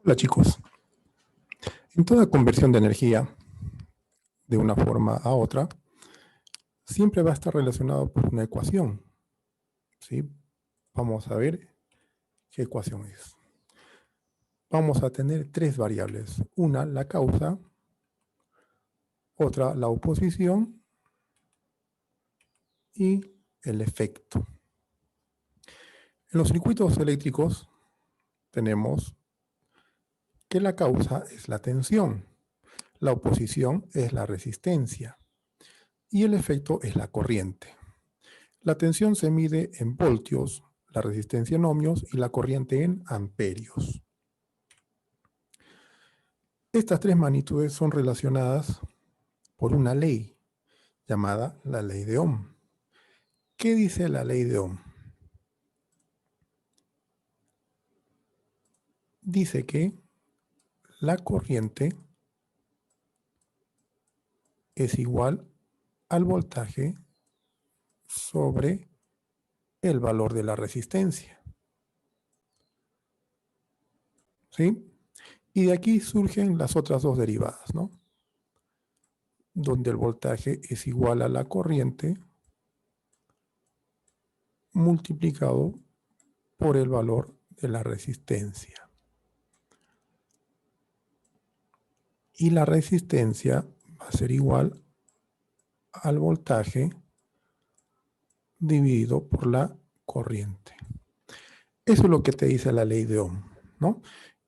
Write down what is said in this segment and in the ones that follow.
Hola chicos, en toda conversión de energía de una forma a otra, siempre va a estar relacionado por una ecuación, ¿sí? Vamos a ver qué ecuación es. Vamos a tener tres variables, una la causa, otra la oposición y el efecto. En los circuitos eléctricos tenemos que la causa es la tensión, la oposición es la resistencia y el efecto es la corriente. La tensión se mide en voltios, la resistencia en ohmios y la corriente en amperios. Estas tres magnitudes son relacionadas por una ley llamada la ley de Ohm. ¿Qué dice la ley de Ohm? Dice que la corriente es igual al voltaje sobre el valor de la resistencia. ¿Sí? Y de aquí surgen las otras dos derivadas, ¿no? Donde el voltaje es igual a la corriente multiplicado por el valor de la resistencia. Y la resistencia va a ser igual al voltaje dividido por la corriente. Eso es lo que te dice la ley de Ohm, ¿no?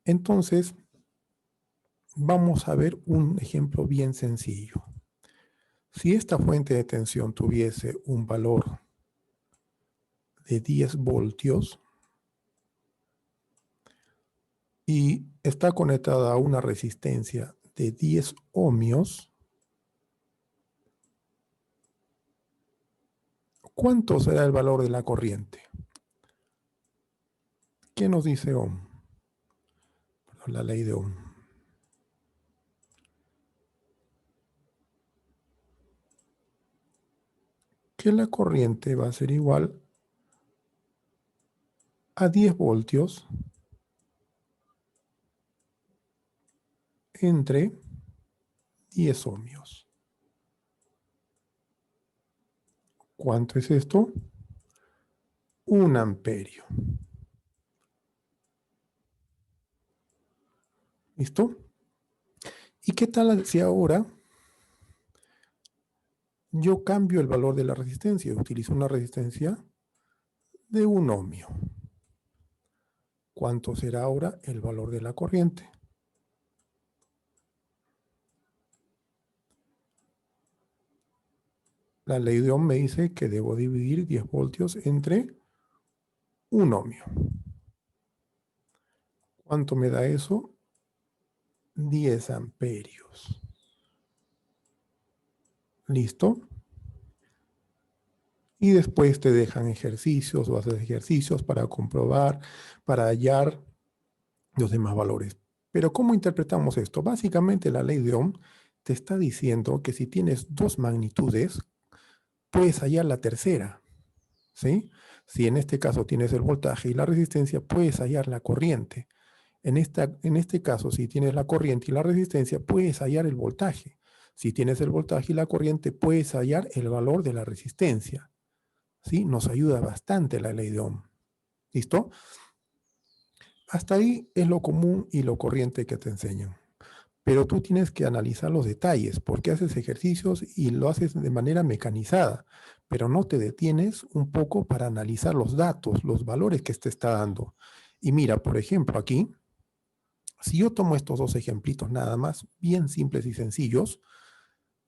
Entonces, vamos a ver un ejemplo bien sencillo. Si esta fuente de tensión tuviese un valor de 10 voltios y está conectada a una resistencia de 10 ohmios, ¿cuánto será el valor de la corriente? ¿Qué nos dice Ohm? La ley de Ohm. Que la corriente va a ser igual a 10 voltios entre 10 ohmios. ¿Cuánto es esto? 1 amperio. ¿Listo? ¿Y qué tal si ahora yo cambio el valor de la resistencia? Utilizo una resistencia de 1 ohmio. ¿Cuánto será ahora el valor de la corriente? La ley de Ohm me dice que debo dividir 10 voltios entre 1 ohmio. ¿Cuánto me da eso? 10 amperios. ¿Listo? Y después te dejan ejercicios o haces ejercicios para comprobar, para hallar los demás valores. Pero ¿cómo interpretamos esto? Básicamente la ley de Ohm te está diciendo que si tienes dos magnitudes, puedes hallar la tercera, ¿sí? Si en este caso tienes el voltaje y la resistencia, puedes hallar la corriente. En este caso, si tienes la corriente y la resistencia, puedes hallar el voltaje. Si tienes el voltaje y la corriente, puedes hallar el valor de la resistencia. ¿Sí? Nos ayuda bastante la ley de Ohm. ¿Listo? Hasta ahí es lo común y lo corriente que te enseñan. Pero tú tienes que analizar los detalles, porque haces ejercicios y lo haces de manera mecanizada, pero no te detienes un poco para analizar los datos, los valores que te está dando. Y mira, por ejemplo, aquí, si yo tomo estos dos ejemplitos nada más, bien simples y sencillos,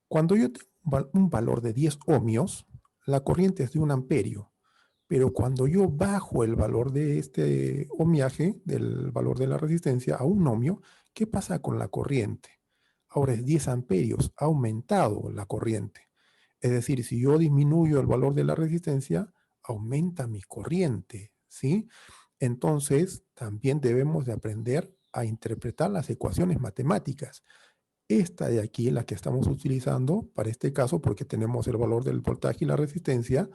cuando yo tengo un valor de 10 ohmios, la corriente es de 1 amperio. Pero cuando yo bajo el valor de este ohmiaje, del valor de la resistencia, a 1 ohmio, ¿qué pasa con la corriente? Ahora es 10 amperios, ha aumentado la corriente. Es decir, si yo disminuyo el valor de la resistencia, aumenta mi corriente, ¿sí? Entonces, también debemos de aprender a interpretar las ecuaciones matemáticas. Esta de aquí, la que estamos utilizando para este caso, porque tenemos el valor del voltaje y la resistencia.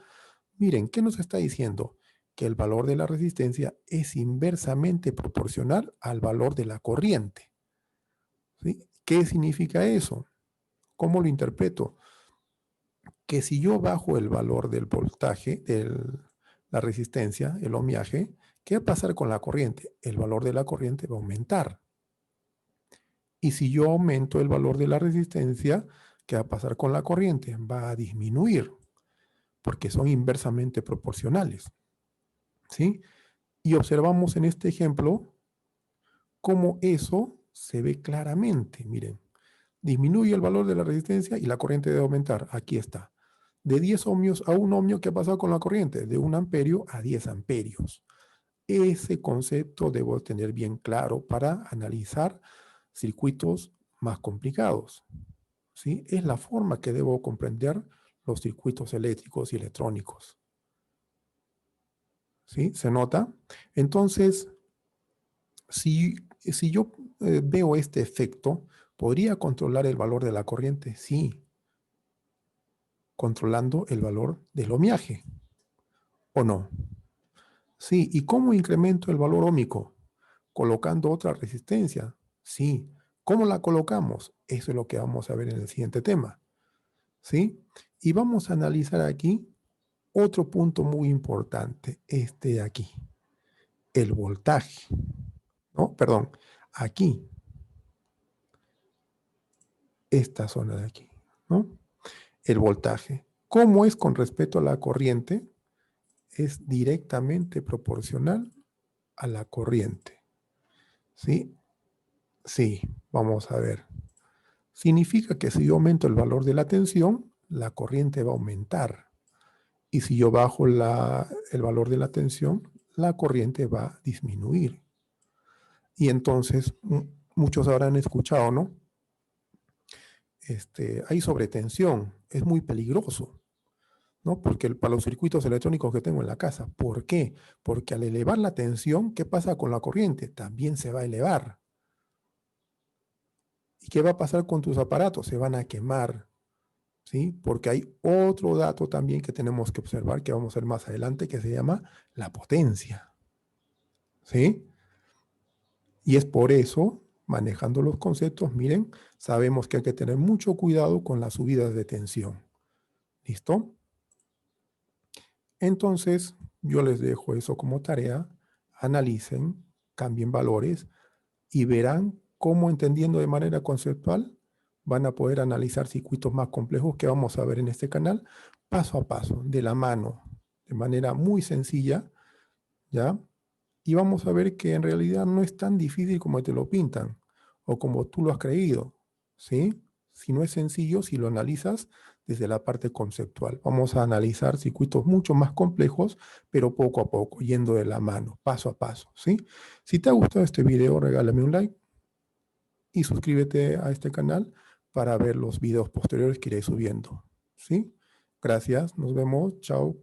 Miren, ¿qué nos está diciendo? que el valor de la resistencia es inversamente proporcional al valor de la corriente. ¿Sí? ¿Qué significa eso? ¿Cómo lo interpreto? Que si yo bajo el valor del voltaje, de la resistencia, el ohmiaje, ¿qué va a pasar con la corriente? El valor de la corriente va a aumentar. Y si yo aumento el valor de la resistencia, ¿qué va a pasar con la corriente? Va a disminuir, porque son inversamente proporcionales. ¿Sí? Y observamos en este ejemplo cómo eso se ve claramente. Miren, disminuye el valor de la resistencia y la corriente debe aumentar. Aquí está. De 10 ohmios a 1 ohmio, ¿qué ha pasado con la corriente? De 1 amperio a 10 amperios. Ese concepto debo tener bien claro para analizar circuitos más complicados. ¿Sí? Es la forma que debo comprender los circuitos eléctricos y electrónicos. ¿Sí? ¿Se nota? Entonces, si yo veo este efecto, ¿podría controlar el valor de la corriente? Sí, controlando el valor del ohmiaje, ¿o no? Sí, ¿y cómo incremento el valor óhmico? Colocando otra resistencia. Sí, ¿cómo la colocamos? Eso es lo que vamos a ver en el siguiente tema. ¿Sí? Y vamos a analizar aquí otro punto muy importante, este de aquí, el voltaje. No, perdón, aquí, esta zona de aquí, ¿no? El voltaje. ¿Cómo es con respecto a la corriente? Es directamente proporcional a la corriente. ¿Sí? Sí, vamos a ver. Significa que si yo aumento el valor de la tensión, la corriente va a aumentar. Y si yo bajo el valor de la tensión, la corriente va a disminuir. Y entonces, muchos habrán escuchado, ¿no? Hay sobretensión, es muy peligroso, ¿no? Porque para los circuitos electrónicos que tengo en la casa. ¿Por qué? Porque al elevar la tensión, ¿qué pasa con la corriente? También se va a elevar. ¿Y qué va a pasar con tus aparatos? Se van a quemar, ¿sí? Porque hay otro dato también que tenemos que observar, que vamos a ver más adelante, que se llama la potencia, ¿sí? Y es por eso, manejando los conceptos, miren, sabemos que hay que tener mucho cuidado con las subidas de tensión. ¿Listo? Entonces, yo les dejo eso como tarea. Analicen, cambien valores y verán cómo, entendiendo de manera conceptual, van a poder analizar circuitos más complejos que vamos a ver en este canal, paso a paso, de la mano, de manera muy sencilla, ¿ya? Y vamos a ver que en realidad no es tan difícil como te lo pintan o como tú lo has creído, ¿sí? Si no es sencillo, si lo analizas desde la parte conceptual. Vamos a analizar circuitos mucho más complejos, pero poco a poco, yendo de la mano, paso a paso, ¿sí? Si te ha gustado este video, regálame un like y suscríbete a este canal para ver los videos posteriores que iré subiendo, ¿sí? Gracias, nos vemos, chao.